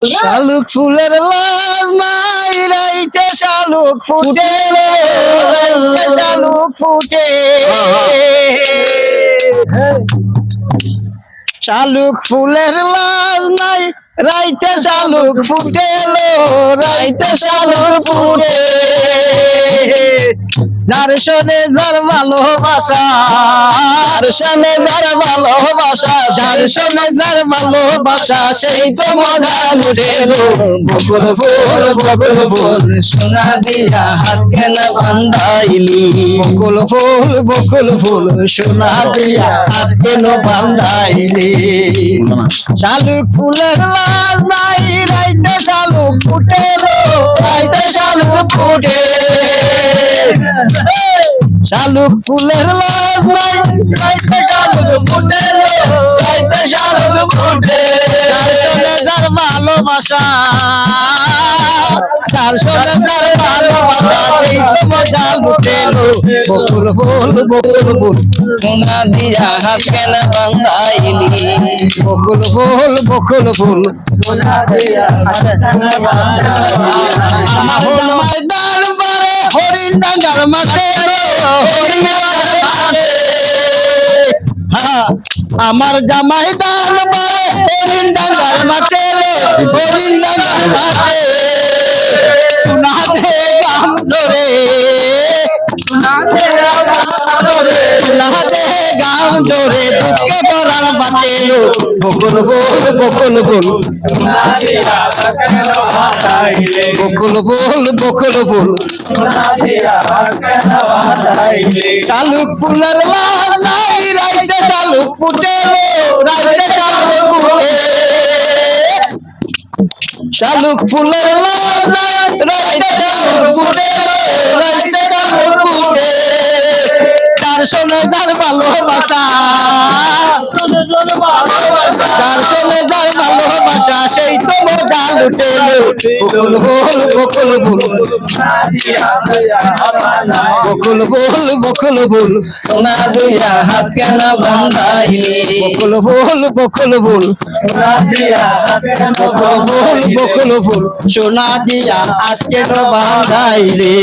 শালুক ফুলের লাজ নাই রাইতে শালুক ফুটে শালুক ফুটে শালুক ফুলের লাজ নাই রাইতে শালুক ফুটে রাইতে শালুক ফুটে যার শোনে যার ভালোবাসা যার শোনে যার ভালোবাসা যার শোনে যার ভালোবাসা সেই তো মজা লুটে বকুল ফুল সোনা দিয়া হাত কেন বান্ধাইলি বকুল ফুল সোনা দিয়া হাত কেন বান্ধাইলি শালুক ফুলের লাজ নাই রাইতে শালুক ফুটে রাইতে শালুক ফুটে শালুক ফুলের লাজ নাই রাইতে শালুক ফুটে রাইতে শালুক ফুটে যার শোনে যার ভালোবাসা যার শোনে যার ভালোবাসা সেই তো মজা লুটে বকুল ফুল সোনা দিয়া হাত কেন বান্ধাইলি বকুল ফুল সোনা দিয়া হাত কেন বান্ধাইলি আমার ময়দান পারে হরিণ ডাঙ্গার মাঠে আমার জামাই দান পারে হরিণ ডাঙ্গার মাঠে হরিণ ডাঙ্গার মাঠে সোনা দে গাম ধরে সোনা দে গাম ধরে দুঃখে পরাণ বাটে বকুল ফুল শালুক ফুলের লাজ নাই রাইতে শালুক ফুটে রাইতে শালুক ফুটে শালুক ফুলের লাজ নাই রাইতে শালুক ফুটে রাইতে শালুক ফুটে যার শোনে যার ভালোবাসা যার শোনে যার ভালোবাসা সেই তো মজা লুটে বকুল ফুল সোনা দিয়া হাত কেন বান্ধাইলি বকুল ফুল সোনা দিয়া হাত কেন বান্ধাইলি